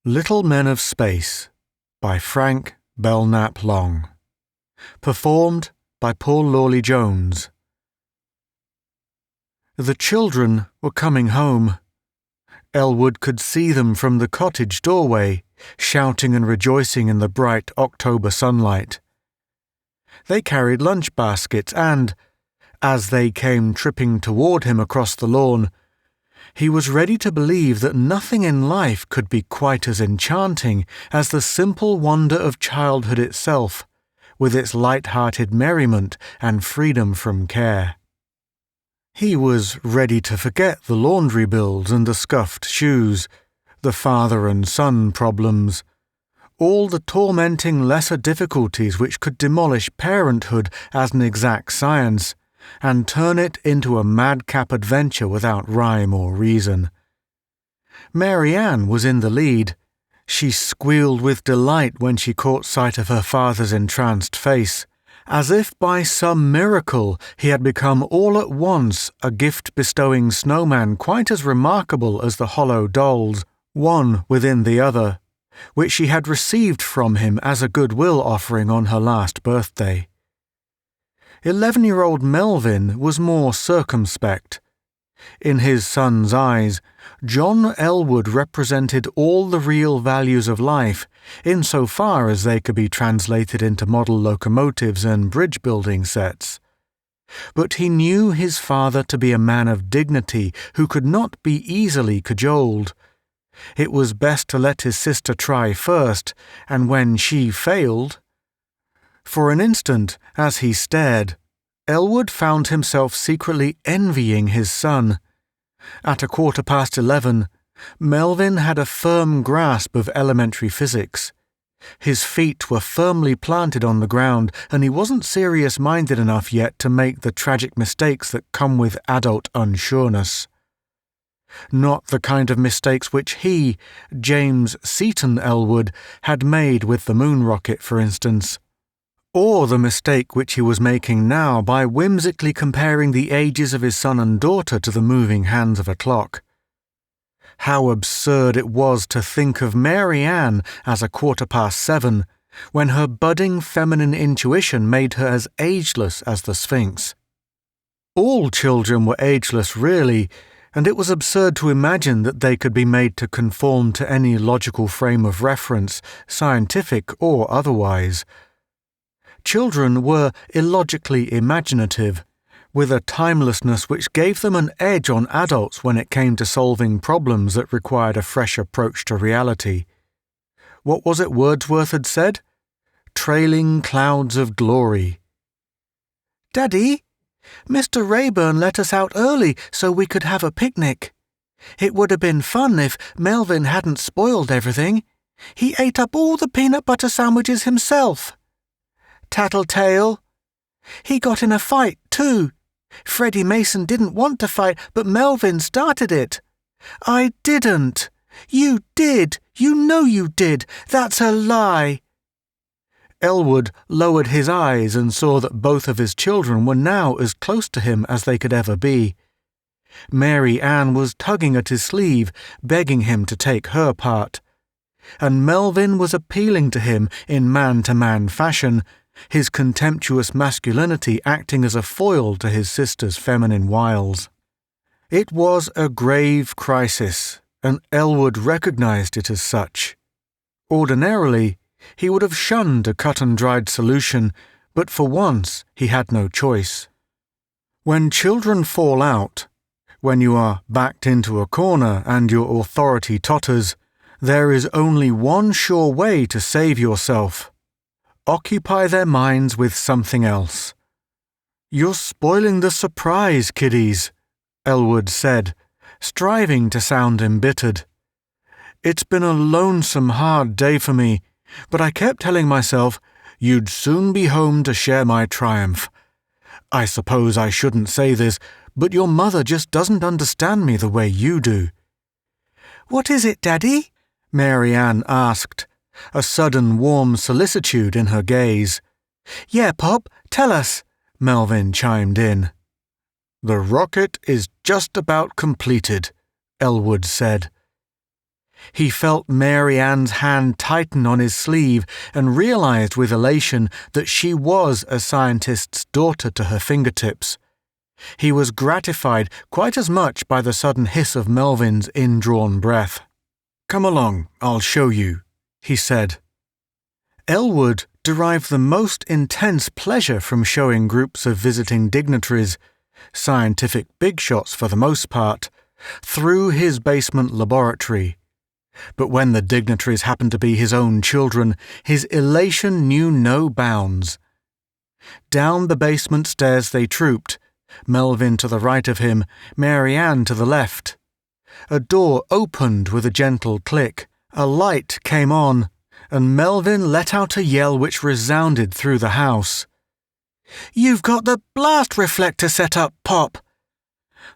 Little Men of Space by Frank Belknap Long. Performed by Paul Lawley Jones. The children were coming home. Elwood could see them from the cottage doorway, shouting and rejoicing in the bright October sunlight. They carried lunch baskets and, as they came tripping toward him across the lawn, he was ready to believe that nothing in life could be quite as enchanting as the simple wonder of childhood itself, with its light-hearted merriment and freedom from care. He was ready to forget the laundry bills and the scuffed shoes, the father and son problems, all the tormenting lesser difficulties which could demolish parenthood as an exact science, and turn it into a madcap adventure without rhyme or reason. Mary Ann was in the lead. She squealed with delight when she caught sight of her father's entranced face, as if by some miracle he had become all at once a gift-bestowing snowman quite as remarkable as the hollow dolls, one within the other, which she had received from him as a goodwill offering on her last birthday. 11-year-old Melvin was more circumspect. In his son's eyes, John Elwood represented all the real values of life, insofar as they could be translated into model locomotives and bridge-building sets. But he knew his father to be a man of dignity who could not be easily cajoled. It was best to let his sister try first, and when she failed... For an instant, as he stared, Elwood found himself secretly envying his son. At 11:15, Melvin had a firm grasp of elementary physics. His feet were firmly planted on the ground, and he wasn't serious-minded enough yet to make the tragic mistakes that come with adult unsureness. Not the kind of mistakes which he, James Seton Elwood, had made with the moon rocket, for instance. Or the mistake which he was making now by whimsically comparing the ages of his son and daughter to the moving hands of a clock. How absurd it was to think of Mary Ann as 7:15, when her budding feminine intuition made her as ageless as the Sphinx. All children were ageless, really, and it was absurd to imagine that they could be made to conform to any logical frame of reference, scientific or otherwise. Children were illogically imaginative, with a timelessness which gave them an edge on adults when it came to solving problems that required a fresh approach to reality. What was it Wordsworth had said? Trailing clouds of glory. "Daddy, Mr. Rayburn let us out early so we could have a picnic. It would have been fun if Melvin hadn't spoiled everything. He ate up all the peanut butter sandwiches himself. Tattletale. He got in a fight, too. Freddie Mason didn't want to fight, but Melvin started it. I didn't. You did. You know you did. That's a lie." Elwood lowered his eyes and saw that both of his children were now as close to him as they could ever be. Mary Ann was tugging at his sleeve, begging him to take her part. And Melvin was appealing to him in man-to-man fashion, his contemptuous masculinity acting as a foil to his sister's feminine wiles. It was a grave crisis, and Elwood recognized it as such. Ordinarily, he would have shunned a cut-and-dried solution, but for once he had no choice. When children fall out, when you are backed into a corner and your authority totters, there is only one sure way to save yourself. Occupy their minds with something else. "You're spoiling the surprise, kiddies," Elwood said, striving to sound embittered. "It's been a lonesome, hard day for me, but I kept telling myself you'd soon be home to share my triumph. I suppose I shouldn't say this, but your mother just doesn't understand me the way you do." "What is it, Daddy?" Mary Ann asked, a sudden warm solicitude in her gaze. "Yeah, Pop, tell us," Melvin chimed in. "The rocket is just about completed," Elwood said. He felt Mary Ann's hand tighten on his sleeve and realized with elation that she was a scientist's daughter to her fingertips. He was gratified quite as much by the sudden hiss of Melvin's indrawn breath. "Come along, I'll show you," he said. Elwood derived the most intense pleasure from showing groups of visiting dignitaries, scientific bigshots for the most part, through his basement laboratory. But when the dignitaries happened to be his own children, his elation knew no bounds. Down the basement stairs they trooped, Melvin to the right of him, Mary Ann to the left. A door opened with a gentle click, a light came on, and Melvin let out a yell which resounded through the house. "You've got the blast reflector set up, Pop!"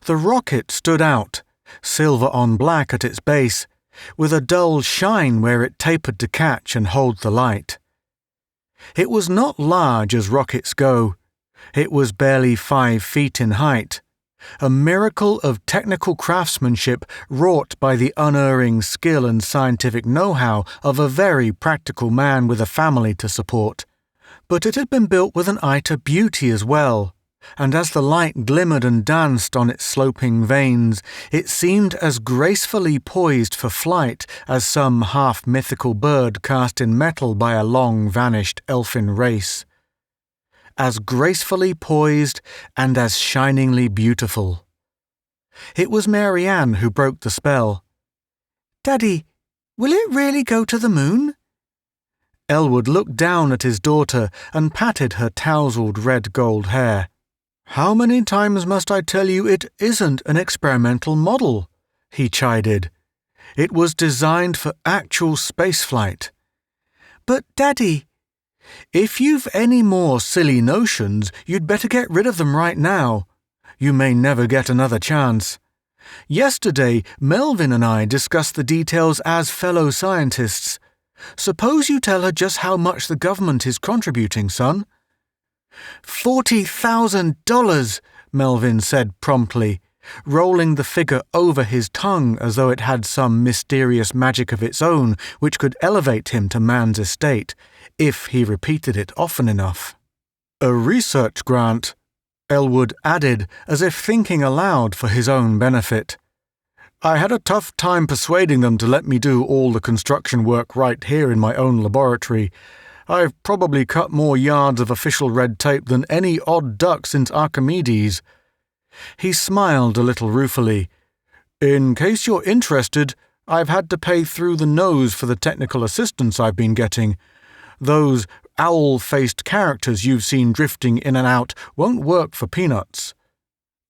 The rocket stood out, silver on black at its base, with a dull shine where it tapered to catch and hold the light. It was not large as rockets go. It was barely 5 feet in height, a miracle of technical craftsmanship wrought by the unerring skill and scientific know-how of a very practical man with a family to support. But it had been built with an eye to beauty as well, and as the light glimmered and danced on its sloping vanes, it seemed as gracefully poised for flight as some half-mythical bird cast in metal by a long-vanished elfin race. As gracefully poised and as shiningly beautiful. It was Mary Ann who broke the spell. "Daddy, will it really go to the moon?" Elwood looked down at his daughter and patted her tousled red-gold hair. "How many times must I tell you it isn't an experimental model?" he chided. "It was designed for actual spaceflight." "But, Daddy—" "If you've any more silly notions, you'd better get rid of them right now. You may never get another chance. Yesterday, Melvin and I discussed the details as fellow scientists. Suppose you tell her just how much the government is contributing, son." $40,000, Melvin said promptly, rolling the figure over his tongue as though it had some mysterious magic of its own which could elevate him to man's estate, if he repeated it often enough. "A research grant," Elwood added, as if thinking aloud for his own benefit. "I had a tough time persuading them to let me do all the construction work right here in my own laboratory. I've probably cut more yards of official red tape than any odd duck since Archimedes." He smiled a little ruefully. "In case you're interested, I've had to pay through the nose for the technical assistance I've been getting. Those owl-faced characters you've seen drifting in and out won't work for peanuts."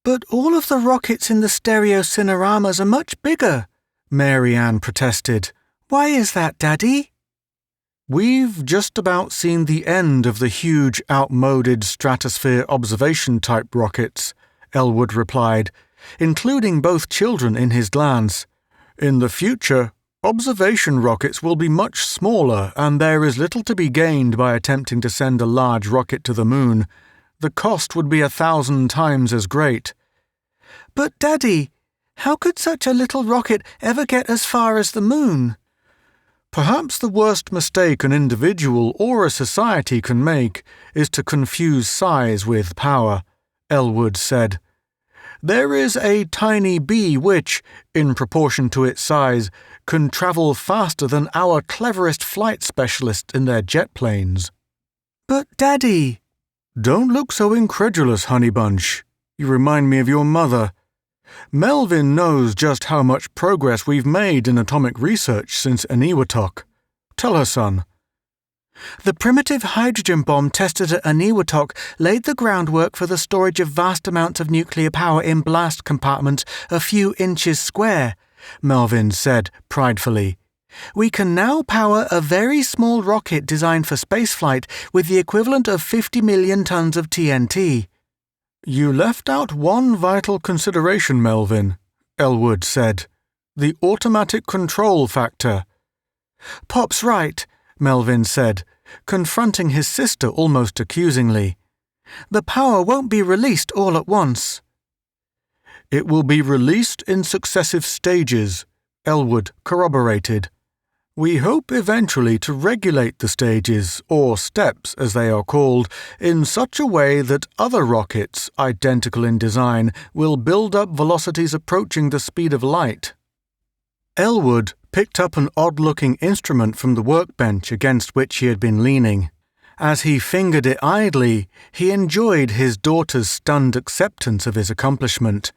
"But all of the rockets in the stereo cineramas are much bigger," Mary Ann protested. "Why is that, Daddy?" "We've just about seen the end of the huge outmoded stratosphere observation-type rockets," Elwood replied, including both children in his glance. "In the future, observation rockets will be much smaller, and there is little to be gained by attempting to send a large rocket to the moon. The cost would be 1,000 times as great." "But, Daddy, how could such a little rocket ever get as far as the moon?" "Perhaps the worst mistake an individual or a society can make is to confuse size with power," Elwood said. "There is a tiny bee which, in proportion to its size, can travel faster than our cleverest flight specialists in their jet planes." "But, Daddy—" "Don't look so incredulous, Honey Bunch. You remind me of your mother. Melvin knows just how much progress we've made in atomic research since Eniwetok. Tell her, son." "The primitive hydrogen bomb tested at Eniwetok laid the groundwork for the storage of vast amounts of nuclear power in blast compartments a few inches square," Melvin said pridefully. "We can now power a very small rocket designed for spaceflight with the equivalent of 50 million tons of TNT. "You left out one vital consideration, Melvin," Elwood said. "The automatic control factor." "Pop's right," Melvin said, confronting his sister almost accusingly. "The power won't be released all at once." "It will be released in successive stages," Elwood corroborated. "We hope eventually to regulate the stages, or steps as they are called, in such a way that other rockets, identical in design, will build up velocities approaching the speed of light." Elwood picked up an odd-looking instrument from the workbench against which he had been leaning. As he fingered it idly, he enjoyed his daughter's stunned acceptance of his accomplishment,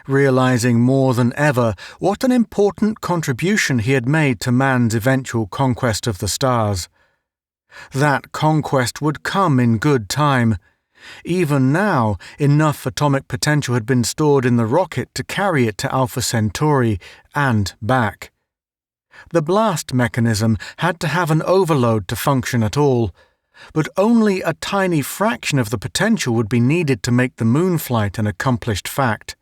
realizing more than ever what an important contribution he had made to man's eventual conquest of the stars. That conquest would come in good time. Even now, enough atomic potential had been stored in the rocket to carry it to Alpha Centauri and back. The blast mechanism had to have an overload to function at all, but only a tiny fraction of the potential would be needed to make the moon flight an accomplished fact.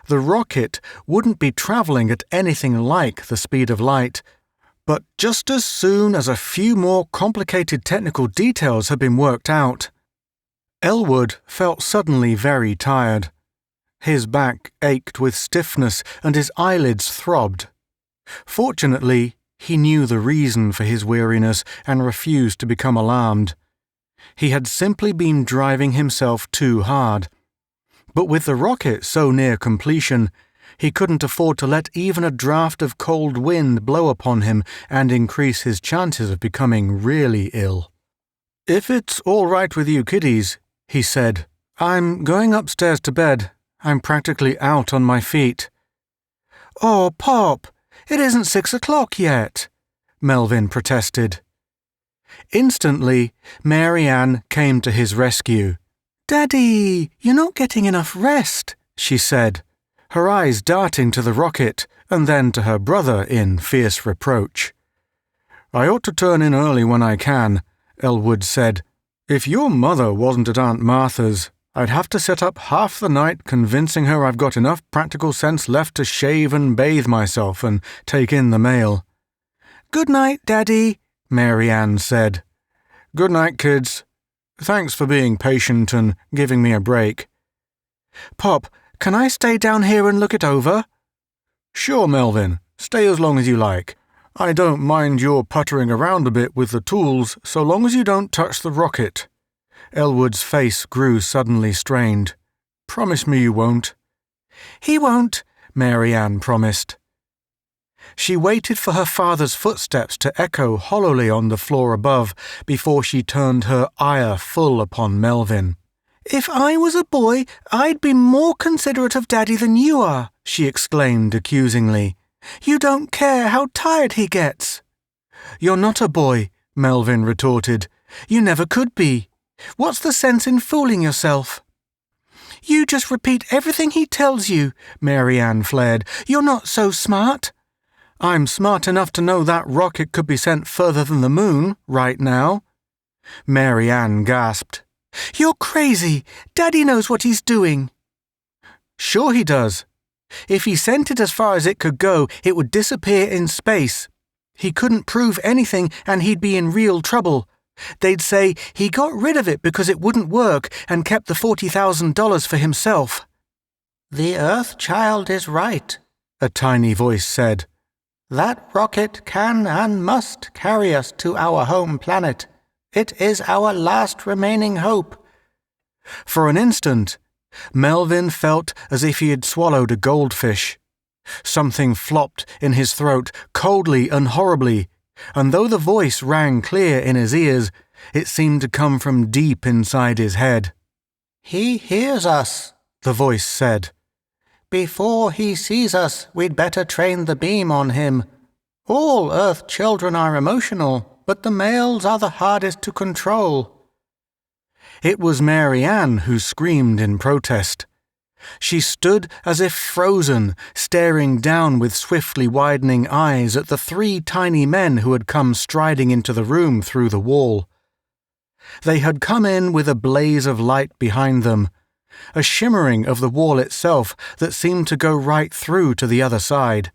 The rocket wouldn't be traveling at anything like the speed of light, but just as soon as a few more complicated technical details had been worked out. Elwood felt suddenly very tired. His back ached with stiffness and his eyelids throbbed. Fortunately, he knew the reason for his weariness and refused to become alarmed. He had simply been driving himself too hard. But with the rocket so near completion, he couldn't afford to let even a draft of cold wind blow upon him and increase his chances of becoming really ill. "If it's all right with you kiddies," he said, "I'm going upstairs to bed. I'm practically out on my feet." "Oh, Pop, it isn't 6 o'clock yet," Melvin protested. Instantly, Mary Ann came to his rescue. "Daddy, you're not getting enough rest," she said, her eyes darting to the rocket and then to her brother in fierce reproach. "I ought to turn in early when I can," Elwood said. "If your mother wasn't at Aunt Martha's, I'd have to sit up half the night convincing her I've got enough practical sense left to shave and bathe myself and take in the mail." "Good night, Daddy," Mary Ann said. "Good night, kids. Thanks for being patient and giving me a break." "Pop, can I stay down here and look it over?" "Sure, Melvin. Stay as long as you like. I don't mind your puttering around a bit with the tools so long as you don't touch the rocket." Elwood's face grew suddenly strained. "Promise me you won't." "He won't," Mary Ann promised. She waited for her father's footsteps to echo hollowly on the floor above before she turned her ire full upon Melvin. "If I was a boy, I'd be more considerate of Daddy than you are," she exclaimed accusingly. "You don't care how tired he gets." "You're not a boy," Melvin retorted. "You never could be. What's the sense in fooling yourself?" "You just repeat everything he tells you," Mary Ann flared. "You're not so smart." "I'm smart enough to know that rocket could be sent further than the moon, right now." Mary Ann gasped. "You're crazy. Daddy knows what he's doing." "Sure he does. If he sent it as far as it could go, it would disappear in space. He couldn't prove anything and he'd be in real trouble. They'd say he got rid of it because it wouldn't work and kept the $40,000 for himself." "The Earth Child is right," a tiny voice said. "That rocket can and must carry us to our home planet. It is our last remaining hope." For an instant, Melvin felt as if he had swallowed a goldfish. Something flopped in his throat coldly and horribly, and though the voice rang clear in his ears, it seemed to come from deep inside his head. "He hears us," the voice said. "Before he sees us, we'd better train the beam on him. All Earth children are emotional, but the males are the hardest to control." It was Mary Ann who screamed in protest. She stood as if frozen, staring down with swiftly widening eyes at the 3 tiny men who had come striding into the room through the wall. They had come in with a blaze of light behind them, a shimmering of the wall itself that seemed to go right through to the other side.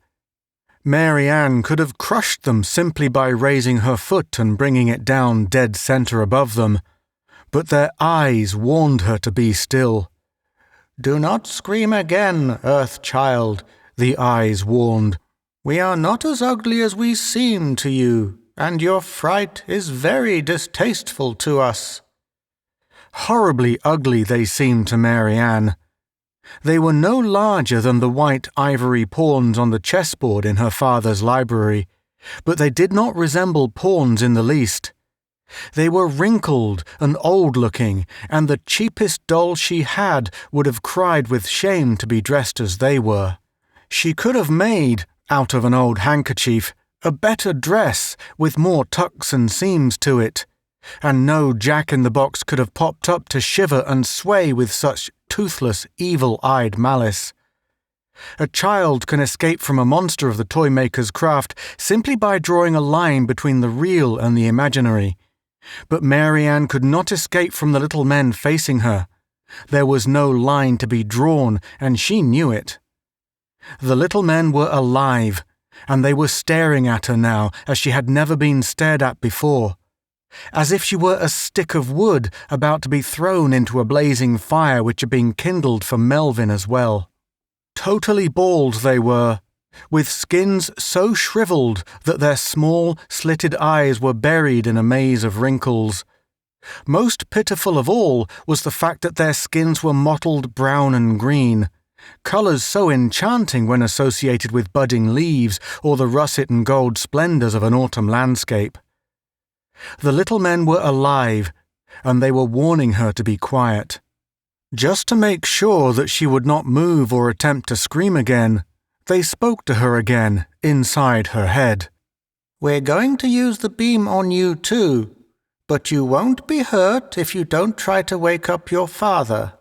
Mary Ann could have crushed them simply by raising her foot and bringing it down dead center above them, but their eyes warned her to be still. "Do not scream again, Earth Child," the eyes warned. "We are not as ugly as we seem to you, and your fright is very distasteful to us." Horribly ugly they seemed to Mary Ann. They were no larger than the white ivory pawns on the chessboard in her father's library, but they did not resemble pawns in the least. They were wrinkled and old-looking, and the cheapest doll she had would have cried with shame to be dressed as they were. She could have made, out of an old handkerchief, a better dress with more tucks and seams to it, and no Jack-in-the-Box could have popped up to shiver and sway with such toothless, evil-eyed malice. A child can escape from a monster of the toy-maker's craft simply by drawing a line between the real and the imaginary. But Mary Ann could not escape from the little men facing her. There was no line to be drawn, and she knew it. The little men were alive, and they were staring at her now as she had never been stared at before, as if she were a stick of wood about to be thrown into a blazing fire which had been kindled for Melvin as well. Totally bald they were, with skins so shriveled that their small, slitted eyes were buried in a maze of wrinkles. Most pitiful of all was the fact that their skins were mottled brown and green, colours so enchanting when associated with budding leaves or the russet and gold splendours of an autumn landscape. The little men were alive, and they were warning her to be quiet. Just to make sure that she would not move or attempt to scream again, they spoke to her again, inside her head. "We're going to use the beam on you too, but you won't be hurt if you don't try to wake up your father."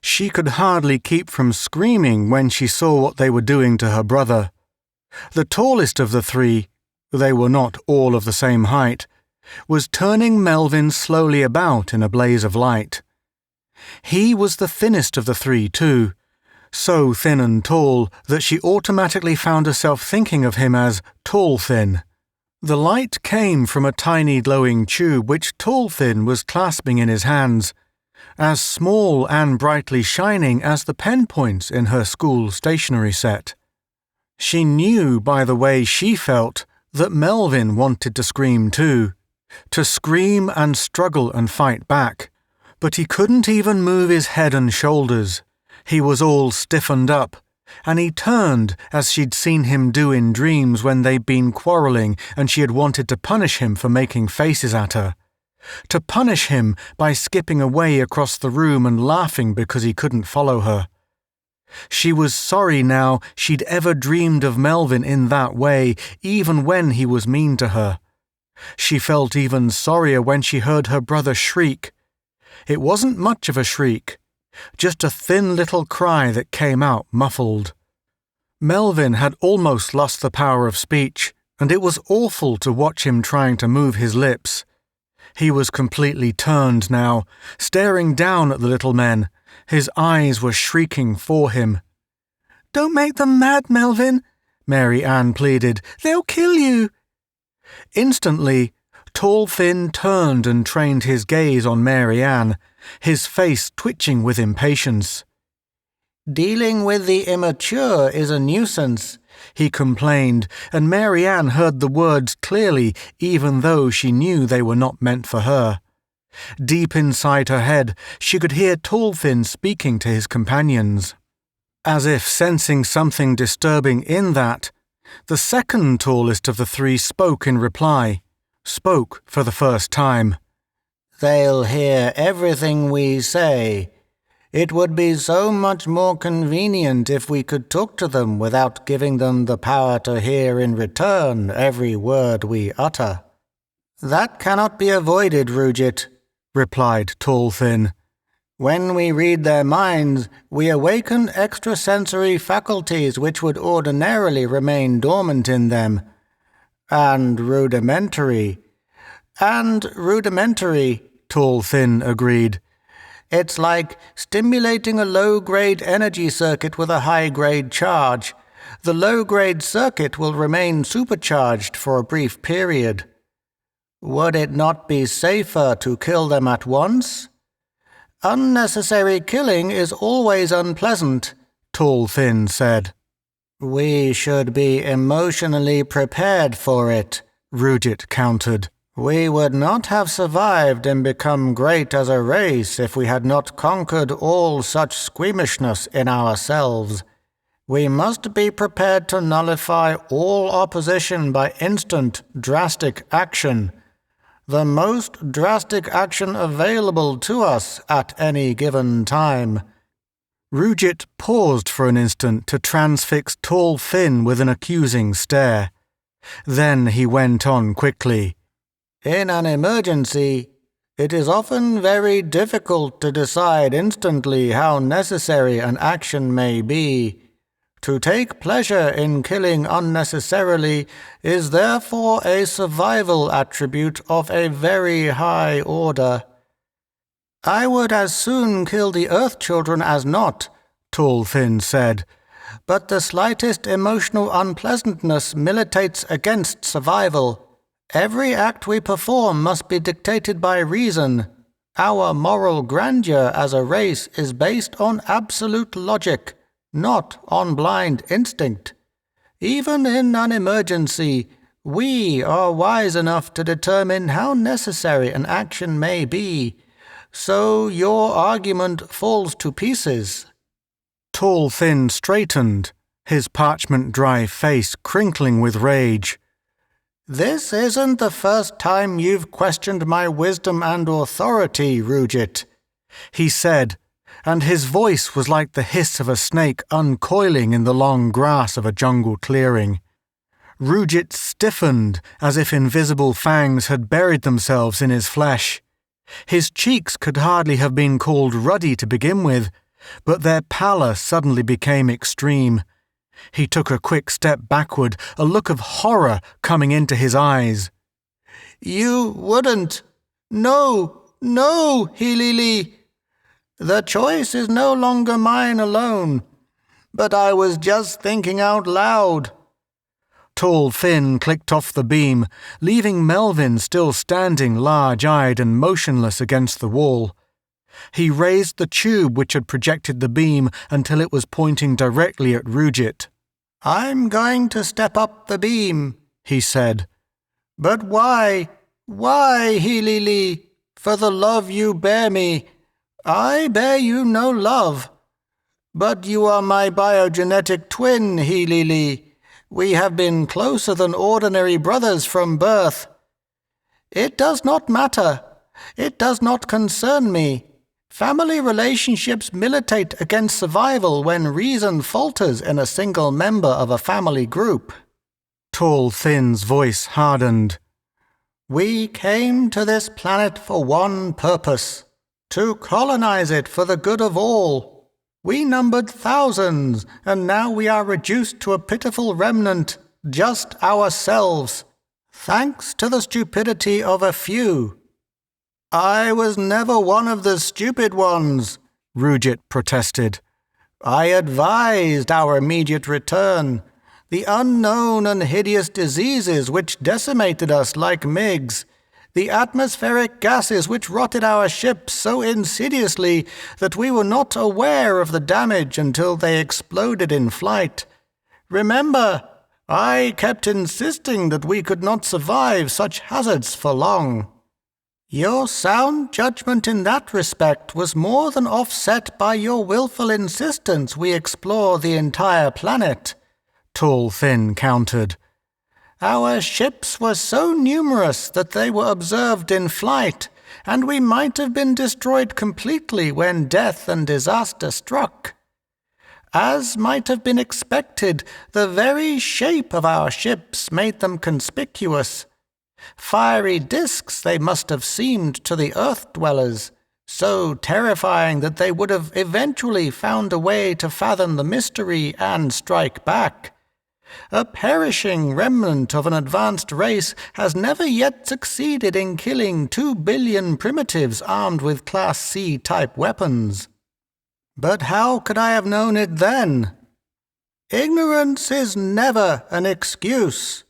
She could hardly keep from screaming when she saw what they were doing to her brother. The tallest of the three, they were not all of the same height, was turning Melvin slowly about in a blaze of light. He was the thinnest of the three too, so thin and tall that she automatically found herself thinking of him as Tall-Thin. The light came from a tiny glowing tube which Tall-Thin was clasping in his hands, as small and brightly shining as the pen points in her school stationery set. She knew by the way she felt that Melvin wanted to scream too, to scream and struggle and fight back, but he couldn't even move his head and shoulders. He was all stiffened up, and he turned as she'd seen him do in dreams when they'd been quarrelling and she had wanted to punish him for making faces at her. To punish him by skipping away across the room and laughing because he couldn't follow her. She was sorry now she'd ever dreamed of Melvin in that way, even when he was mean to her. She felt even sorrier when she heard her brother shriek. It wasn't much of a shriek, just a thin little cry that came out muffled. Melvin had almost lost the power of speech, and it was awful to watch him trying to move his lips. He was completely turned now, staring down at the little men. His eyes were shrieking for him. "Don't make them mad, Melvin," Mary Ann pleaded. "They'll kill you." Instantly, Tall-Thin turned and trained his gaze on Mary Ann, his face twitching with impatience. "Dealing with the immature is a nuisance," he complained, and Mary Ann heard the words clearly even though she knew they were not meant for her. Deep inside her head, she could hear Tall-Thin speaking to his companions. As if sensing something disturbing in that, the second tallest of the three spoke in reply, spoke for the first time. "They'll hear everything we say. It would be so much more convenient if we could talk to them without giving them the power to hear in return every word we utter." "That cannot be avoided, Rujit," replied Tall-Thin. "When we read their minds, we awaken extrasensory faculties which would ordinarily remain dormant in them. And rudimentary, Tall-Thin agreed. "It's like stimulating a low-grade energy circuit with a high-grade charge. The low-grade circuit will remain supercharged for a brief period. Would it not be safer to kill them at once?" "Unnecessary killing is always unpleasant," Tall-Thin said. We should be emotionally prepared for it, Rujit countered. We would not have survived and become great as a race if we had not conquered all such squeamishness in ourselves. We must be prepared to nullify all opposition by instant, drastic action. The most drastic action available to us at any given time. Rujit paused for an instant to transfix Tall Finn with an accusing stare. Then he went on quickly. In an emergency, it is often very difficult to decide instantly how necessary an action may be. To take pleasure in killing unnecessarily is therefore a survival attribute of a very high order. I would as soon kill the Earth Children as not, Tall Finn said, but the slightest emotional unpleasantness militates against survival. Every act we perform must be dictated by reason. Our moral grandeur as a race is based on absolute logic, not on blind instinct. Even in an emergency, we are wise enough to determine how necessary an action may be. So your argument falls to pieces. Tall Finn straightened, his parchment-dry face crinkling with rage. This isn't the first time you've questioned my wisdom and authority, Rujit, he said, and his voice was like the hiss of a snake uncoiling in the long grass of a jungle clearing. Rujit stiffened as if invisible fangs had buried themselves in his flesh. His cheeks could hardly have been called ruddy to begin with, but their pallor suddenly became extreme. He took a quick step backward, a look of horror coming into his eyes. You wouldn't. No, Hilili. The choice is no longer mine alone. But I was just thinking out loud. Tall Finn clicked off the beam, leaving Melvin still standing large-eyed and motionless against the wall. He raised the tube which had projected the beam until it was pointing directly at Rujit. I'm going to step up the beam, he said. But why? Why, Hilili? For the love you bear me. I bear you no love. But you are my biogenetic twin, Hilili. We have been closer than ordinary brothers from birth. It does not matter. It does not concern me. Family relationships militate against survival when reason falters in a single member of a family group. Tall Finn's voice hardened. We came to this planet for one purpose, to colonize it for the good of all. We numbered thousands, and now we are reduced to a pitiful remnant, just ourselves, thanks to the stupidity of a few. I was never one of the stupid ones, Rujit protested. I advised our immediate return. The unknown and hideous diseases which decimated us like MIGs, the atmospheric gases which rotted our ships so insidiously that we were not aware of the damage until they exploded in flight. Remember, I kept insisting that we could not survive such hazards for long. Your sound judgment in that respect was more than offset by your willful insistence we explore the entire planet, Tall Finn countered. Our ships were so numerous that they were observed in flight, and we might have been destroyed completely when death and disaster struck. As might have been expected, the very shape of our ships made them conspicuous. Fiery disks they must have seemed to the earth-dwellers, so terrifying that they would have eventually found a way to fathom the mystery and strike back. A perishing remnant of an advanced race has never yet succeeded in killing 2 billion primitives armed with Class C-type weapons. But how could I have known it then? Ignorance is never an excuse.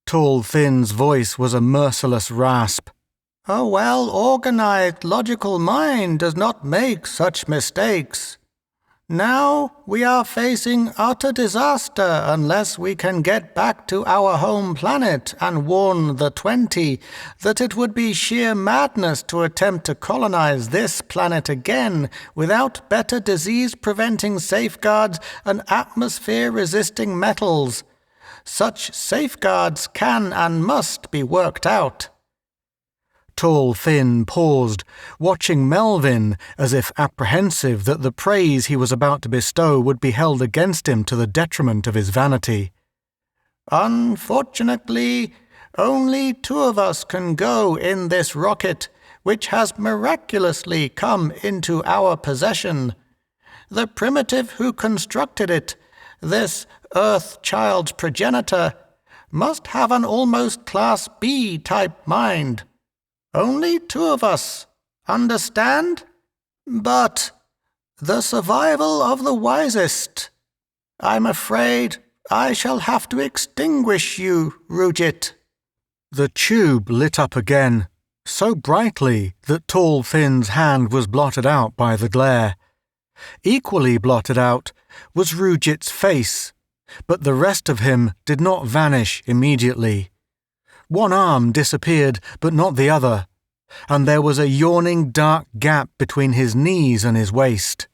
Tall Finn's voice was a merciless rasp. A well-organized, logical mind does not make such mistakes. Now we are facing utter disaster unless we can get back to our home planet and warn the 20 that it would be sheer madness to attempt to colonize this planet again without better disease-preventing safeguards and atmosphere-resisting metals. Such safeguards can and must be worked out." Tall Finn paused, watching Melvin as if apprehensive that the praise he was about to bestow would be held against him to the detriment of his vanity. "Unfortunately, only 2 of us can go in this rocket, which has miraculously come into our possession. The primitive who constructed it, this Earth-child's progenitor, must have an almost Class B type mind. Only 2 of us, understand? But the survival of the wisest. I'm afraid I shall have to extinguish you, Roogit." The tube lit up again, so brightly that Tall Finn's hand was blotted out by the glare. Equally blotted out was Roogit's face, but the rest of him did not vanish immediately. One arm disappeared, but not the other, and there was a yawning dark gap between his knees and his waist.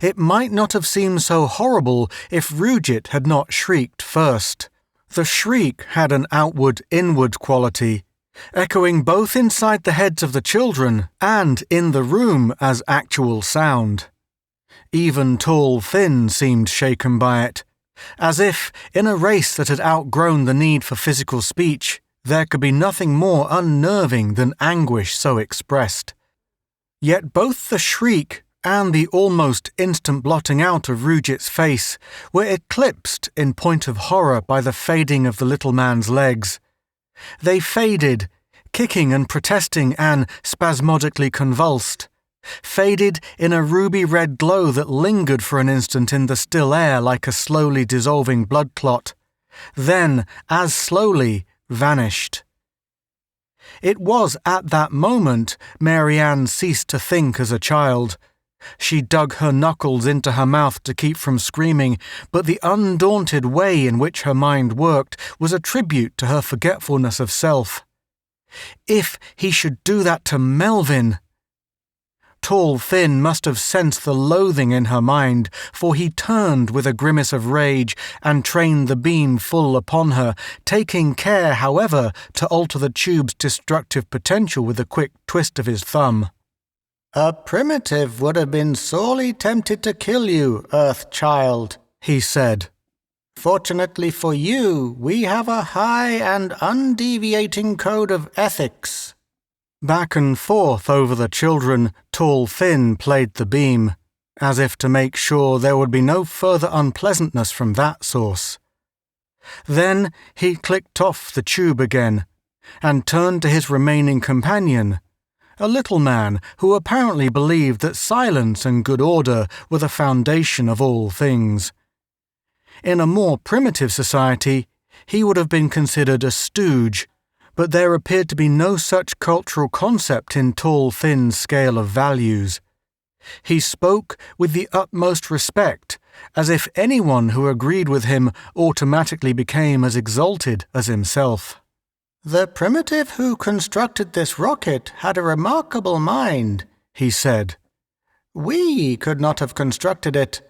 It might not have seemed so horrible if Roogit had not shrieked first. The shriek had an outward-inward quality, echoing both inside the heads of the children and in the room as actual sound. Even Tall Finn seemed shaken by it, as if, in a race that had outgrown the need for physical speech, there could be nothing more unnerving than anguish so expressed. Yet both the shriek and the almost instant blotting out of Roogit's face were eclipsed in point of horror by the fading of the little man's legs. They faded, kicking and protesting and spasmodically convulsed, faded in a ruby-red glow that lingered for an instant in the still air like a slowly dissolving blood clot, then, as slowly, vanished. It was at that moment Mary Ann ceased to think as a child. She dug her knuckles into her mouth to keep from screaming, but the undaunted way in which her mind worked was a tribute to her forgetfulness of self. If he should do that to Melvin! Tall Finn must have sensed the loathing in her mind, for he turned with a grimace of rage and trained the beam full upon her, taking care, however, to alter the tube's destructive potential with a quick twist of his thumb. "A primitive would have been sorely tempted to kill you, Earth-child," he said. "Fortunately for you, we have a high and undeviating code of ethics." Back and forth over the children, Tall Finn played the beam, as if to make sure there would be no further unpleasantness from that source. Then he clicked off the tube again, and turned to his remaining companion, a little man who apparently believed that silence and good order were the foundation of all things. In a more primitive society, he would have been considered a stooge, but there appeared to be no such cultural concept in Tall Finn's scale of values. He spoke with the utmost respect, as if anyone who agreed with him automatically became as exalted as himself. "The primitive who constructed this rocket had a remarkable mind," he said. "We could not have constructed it,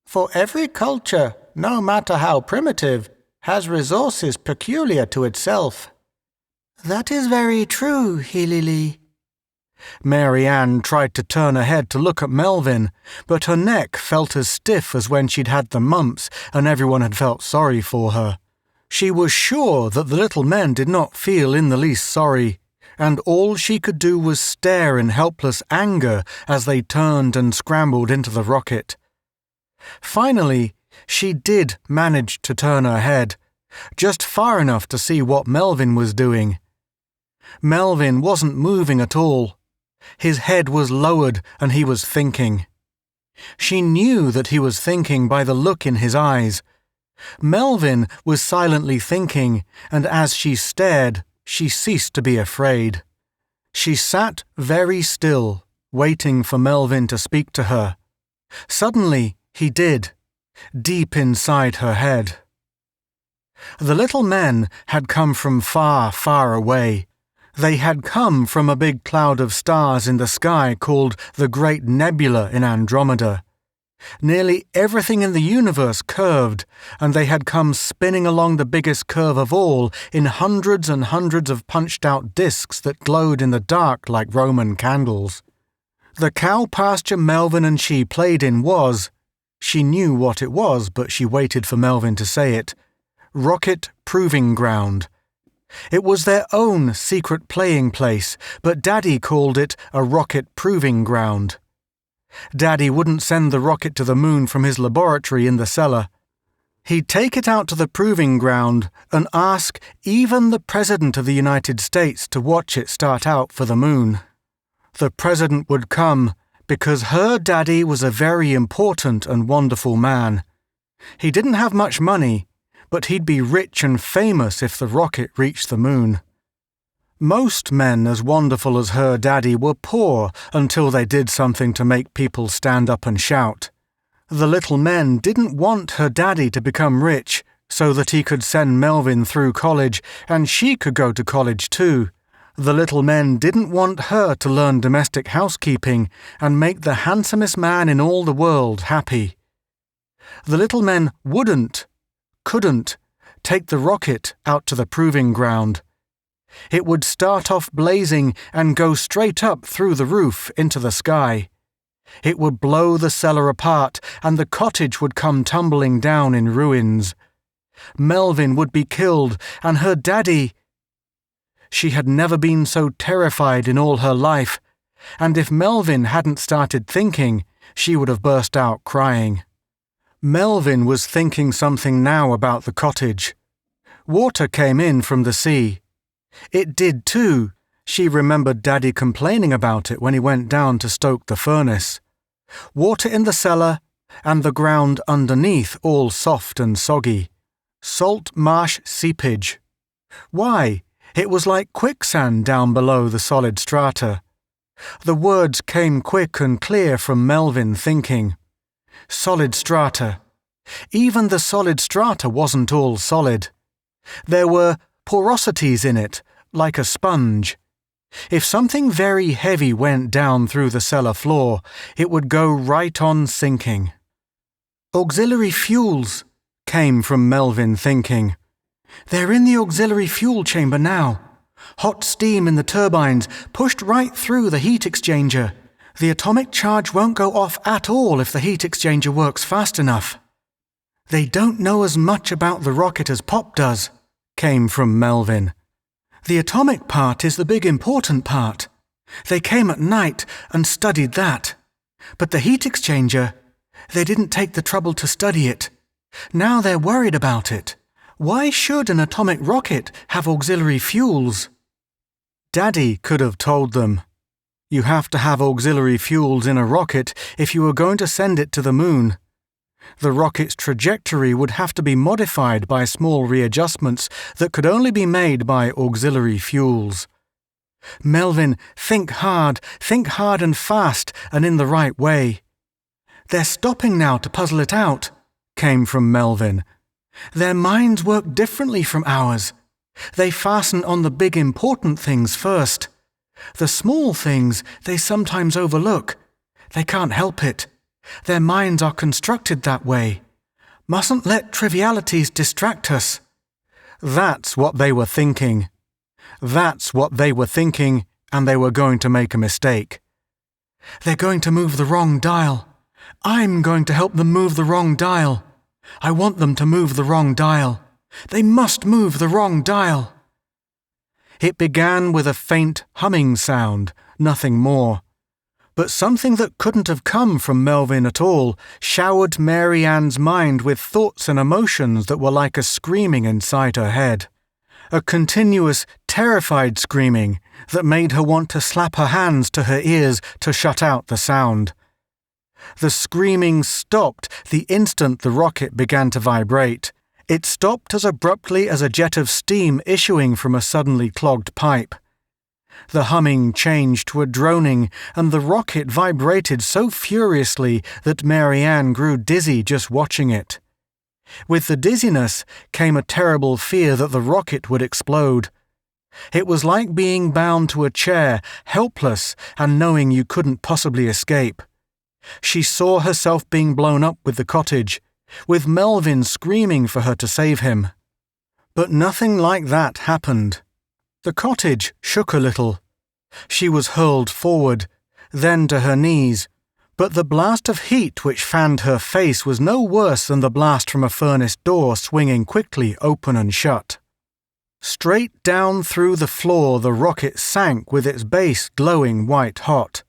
for every culture, no matter how primitive, has resources peculiar to itself." "That is very true, Hilili." Mary Ann tried to turn her head to look at Melvin, but her neck felt as stiff as when she'd had the mumps and everyone had felt sorry for her. She was sure that the little men did not feel in the least sorry, and all she could do was stare in helpless anger as they turned and scrambled into the rocket. Finally, she did manage to turn her head, just far enough to see what Melvin was doing. Melvin wasn't moving at all. His head was lowered and he was thinking. She knew that he was thinking by the look in his eyes. Melvin was silently thinking, and as she stared, she ceased to be afraid. She sat very still, waiting for Melvin to speak to her. Suddenly, he did, deep inside her head. The little men had come from far, far away. They had come from a big cloud of stars in the sky called the Great Nebula in Andromeda. Nearly everything in the universe curved, and they had come spinning along the biggest curve of all in hundreds and hundreds of punched-out discs that glowed in the dark like Roman candles. The cow pasture Melvin and she played in was, she knew what it was, but she waited for Melvin to say it, Rocket Proving Ground. It was their own secret playing place, but Daddy called it a rocket proving ground. Daddy wouldn't send the rocket to the moon from his laboratory in the cellar. He'd take it out to the proving ground and ask even the President of the United States to watch it start out for the moon. The President would come because her Daddy was a very important and wonderful man. He didn't have much money, but he'd be rich and famous if the rocket reached the moon. Most men as wonderful as her Daddy were poor until they did something to make people stand up and shout. The little men didn't want her Daddy to become rich so that he could send Melvin through college and she could go to college too. The little men didn't want her to learn domestic housekeeping and make the handsomest man in all the world happy. The little men couldn't take the rocket out to the proving ground. It would start off blazing and go straight up through the roof into the sky. It would blow the cellar apart and the cottage would come tumbling down in ruins. Melvin would be killed and her Daddy... She had never been so terrified in all her life, and if Melvin hadn't started thinking, she would have burst out crying. Melvin was thinking something now about the cottage. Water came in from the sea. It did too. She remembered Daddy complaining about it when he went down to stoke the furnace. Water in the cellar, and the ground underneath all soft and soggy. Salt marsh seepage. Why? It was like quicksand down below the solid strata. The words came quick and clear from Melvin thinking. Solid strata. Even the solid strata wasn't all solid. There were porosities in it, like a sponge. If something very heavy went down through the cellar floor, it would go right on sinking. Auxiliary fuels, came from Melvin thinking. They're in the auxiliary fuel chamber now. Hot steam in the turbines pushed right through the heat exchanger. The atomic charge won't go off at all if the heat exchanger works fast enough. They don't know as much about the rocket as Pop does, came from Melvin. The atomic part is the big important part. They came at night and studied that. But the heat exchanger, they didn't take the trouble to study it. Now they're worried about it. Why should an atomic rocket have auxiliary fuels? Daddy could have told them. You have to have auxiliary fuels in a rocket if you are going to send it to the moon. The rocket's trajectory would have to be modified by small readjustments that could only be made by auxiliary fuels. Melvin, think hard and fast and in the right way. They're stopping now to puzzle it out, came from Melvin. Their minds work differently from ours. They fasten on the big important things first. The small things they sometimes overlook. They can't help it. Their minds are constructed that way. Mustn't let trivialities distract us. That's what they were thinking. That's what they were thinking, and they were going to make a mistake. They're going to move the wrong dial. I'm going to help them move the wrong dial. I want them to move the wrong dial. They must move the wrong dial. It began with a faint humming sound, nothing more. But something that couldn't have come from Melvin at all showered Mary Ann's mind with thoughts and emotions that were like a screaming inside her head. A continuous, terrified screaming that made her want to slap her hands to her ears to shut out the sound. The screaming stopped the instant the rocket began to vibrate. It stopped as abruptly as a jet of steam issuing from a suddenly clogged pipe. The humming changed to a droning, and the rocket vibrated so furiously that Mary Ann grew dizzy just watching it. With the dizziness came a terrible fear that the rocket would explode. It was like being bound to a chair, helpless and knowing you couldn't possibly escape. She saw herself being blown up with the cottage, with Melvin screaming for her to save him. But nothing like that happened. The cottage shook a little. She was hurled forward, then to her knees, but the blast of heat which fanned her face was no worse than the blast from a furnace door swinging quickly open and shut. Straight down through the floor the rocket sank with its base glowing white-hot.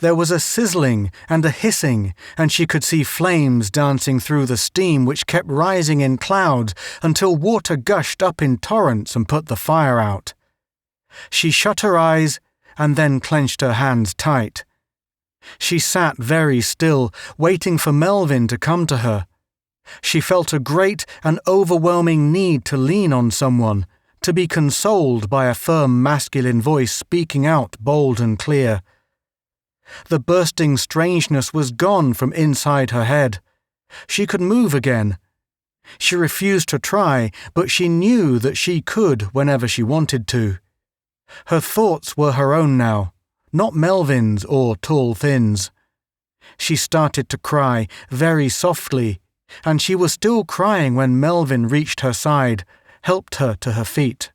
There was a sizzling and a hissing, and she could see flames dancing through the steam which kept rising in clouds until water gushed up in torrents and put the fire out. She shut her eyes and then clenched her hands tight. She sat very still, waiting for Melvin to come to her. She felt a great and overwhelming need to lean on someone, to be consoled by a firm masculine voice speaking out bold and clear. The bursting strangeness was gone from inside her head. She could move again. She refused to try, but she knew that she could whenever she wanted to. Her thoughts were her own now, not Melvin's or Tall Thin's. She started to cry, very softly, and she was still crying when Melvin reached her side, helped her to her feet.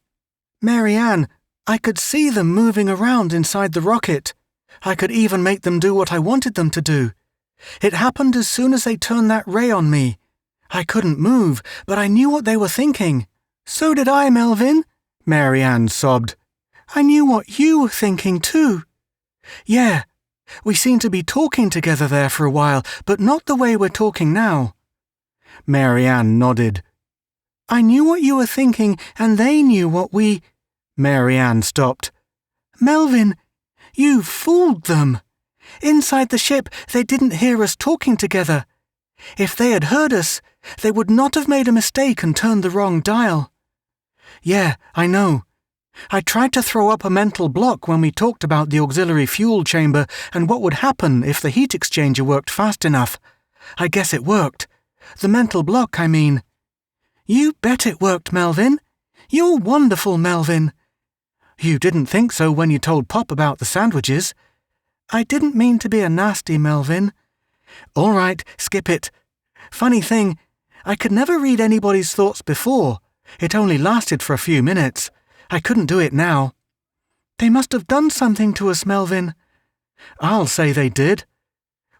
"Mary Ann, I could see them moving around inside the rocket. I could even make them do what I wanted them to do. It happened as soon as they turned that ray on me. I couldn't move, but I knew what they were thinking." "So did I, Melvin," Mary Ann sobbed. "I knew what you were thinking too." "Yeah, we seemed to be talking together there for a while, but not the way we're talking now." Mary Ann nodded. "I knew what you were thinking, and they knew what we—" Mary Ann stopped. "Melvin, you fooled them. Inside the ship, they didn't hear us talking together. If they had heard us, they would not have made a mistake and turned the wrong dial." "Yeah, I know. I tried to throw up a mental block when we talked about the auxiliary fuel chamber and what would happen if the heat exchanger worked fast enough. I guess it worked. The mental block, I mean." "You bet it worked, Melvin. You're wonderful, Melvin." "You didn't think so when you told Pop about the sandwiches." "I didn't mean to be a nasty, Melvin." "All right, skip it. Funny thing, I could never read anybody's thoughts before. It only lasted for a few minutes. I couldn't do it now." "They must have done something to us, Melvin." "I'll say they did.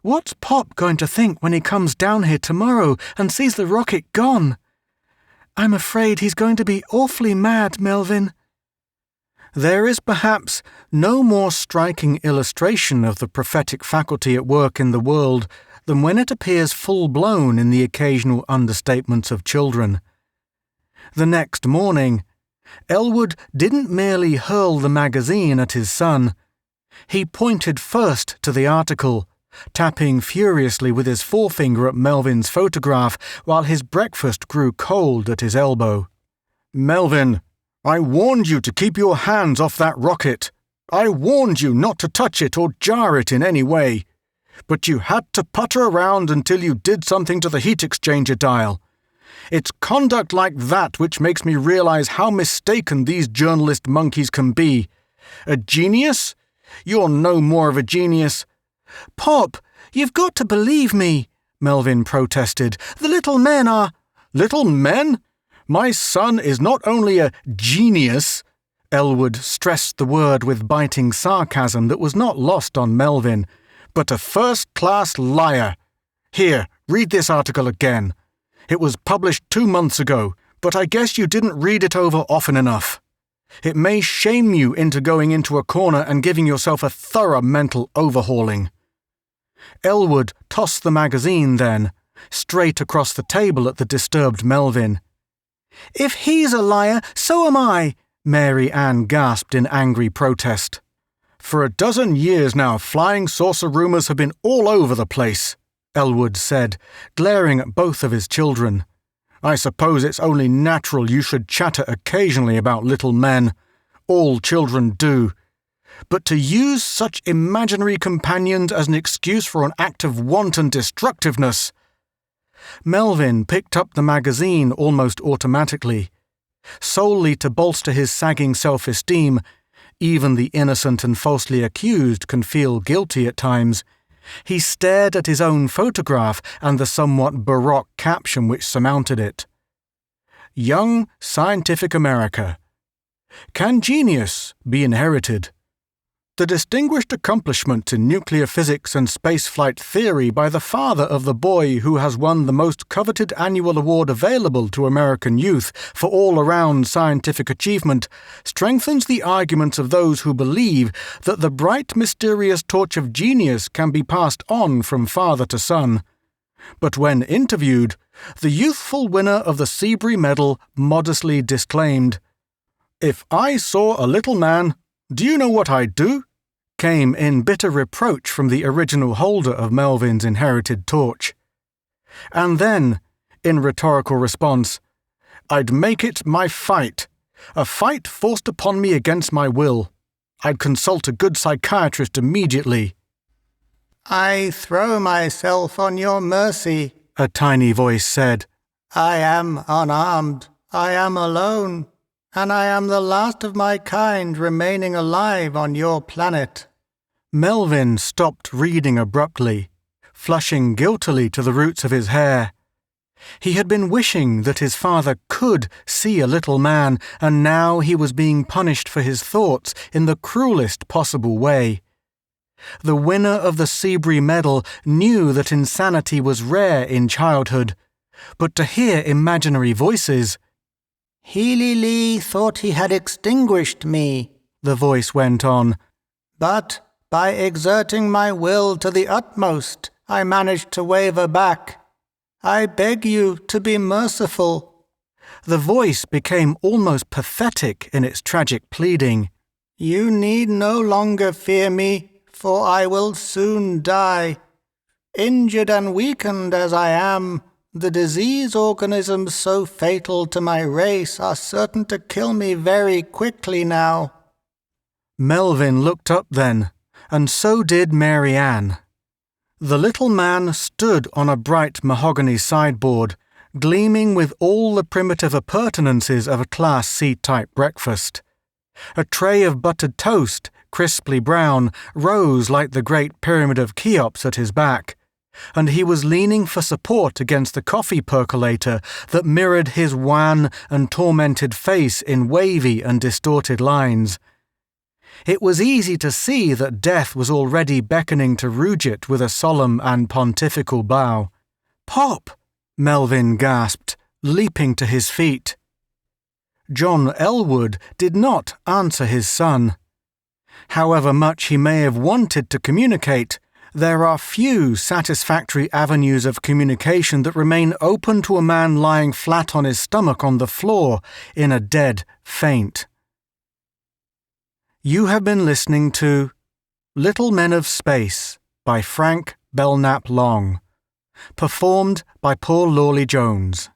What's Pop going to think when he comes down here tomorrow and sees the rocket gone?" "I'm afraid he's going to be awfully mad, Melvin." There is perhaps no more striking illustration of the prophetic faculty at work in the world than when it appears full-blown in the occasional understatements of children. The next morning, Elwood didn't merely hurl the magazine at his son. He pointed first to the article, tapping furiously with his forefinger at Melvin's photograph while his breakfast grew cold at his elbow. "Melvin, I warned you to keep your hands off that rocket. I warned you not to touch it or jar it in any way. But you had to putter around until you did something to the heat exchanger dial. It's conduct like that which makes me realize how mistaken these journalist monkeys can be. A genius? You're no more of a genius." "Pop, you've got to believe me," Melvin protested. "The little men are—" "Little men? My son is not only a genius," Elwood stressed the word with biting sarcasm that was not lost on Melvin, "but a first-class liar. Here, read this article again. It was published 2 months ago, but I guess you didn't read it over often enough. It may shame you into going into a corner and giving yourself a thorough mental overhauling." Elwood tossed the magazine then, straight across the table at the disturbed Melvin. "If he's a liar, so am I," Mary Ann gasped in angry protest. "For a dozen years now, flying saucer rumors have been all over the place," Elwood said, glaring at both of his children. "I suppose it's only natural you should chatter occasionally about little men. All children do. But to use such imaginary companions as an excuse for an act of wanton destructiveness! Melvin picked up the magazine almost automatically. Solely to bolster his sagging self-esteem, even the innocent and falsely accused can feel guilty at times, he stared at his own photograph and the somewhat baroque caption which surmounted it. Young Scientific America. Can genius be inherited? The distinguished accomplishment in nuclear physics and spaceflight theory by the father of the boy who has won the most coveted annual award available to American youth for all-around scientific achievement strengthens the arguments of those who believe that the bright, mysterious torch of genius can be passed on from father to son. But when interviewed, the youthful winner of the Seabury Medal modestly disclaimed, "If I saw a little man, do you know what I'd do?" came in bitter reproach from the original holder of Melvin's inherited torch. And then, in rhetorical response, "I'd make it my fight, a fight forced upon me against my will. I'd consult a good psychiatrist immediately." "I throw myself on your mercy," a tiny voice said. "I am unarmed, I am alone, and I am the last of my kind remaining alive on your planet." Melvin stopped reading abruptly, flushing guiltily to the roots of his hair. He had been wishing that his father could see a little man, and now he was being punished for his thoughts in the cruelest possible way. The winner of the Seabury Medal knew that insanity was rare in childhood, but to hear imaginary voices— "Healy Lee thought he had extinguished me," the voice went on, "but by exerting my will to the utmost, I managed to waver back. I beg you to be merciful." The voice became almost pathetic in its tragic pleading. "You need no longer fear me, for I will soon die. Injured and weakened as I am, the disease organisms so fatal to my race are certain to kill me very quickly now." Melvin looked up then, and so did Mary Ann. The little man stood on a bright mahogany sideboard, gleaming with all the primitive appurtenances of a Class C-type breakfast. A tray of buttered toast, crisply brown, rose like the Great Pyramid of Cheops at his back, and he was leaning for support against the coffee percolator that mirrored his wan and tormented face in wavy and distorted lines. It was easy to see that death was already beckoning to Rujit with a solemn and pontifical bow. "Pop!" Melvin gasped, leaping to his feet. John Elwood did not answer his son. However much he may have wanted to communicate, there are few satisfactory avenues of communication that remain open to a man lying flat on his stomach on the floor in a dead faint. You have been listening to Little Men of Space by Frank Belknap Long, performed by Paul Lawley Jones.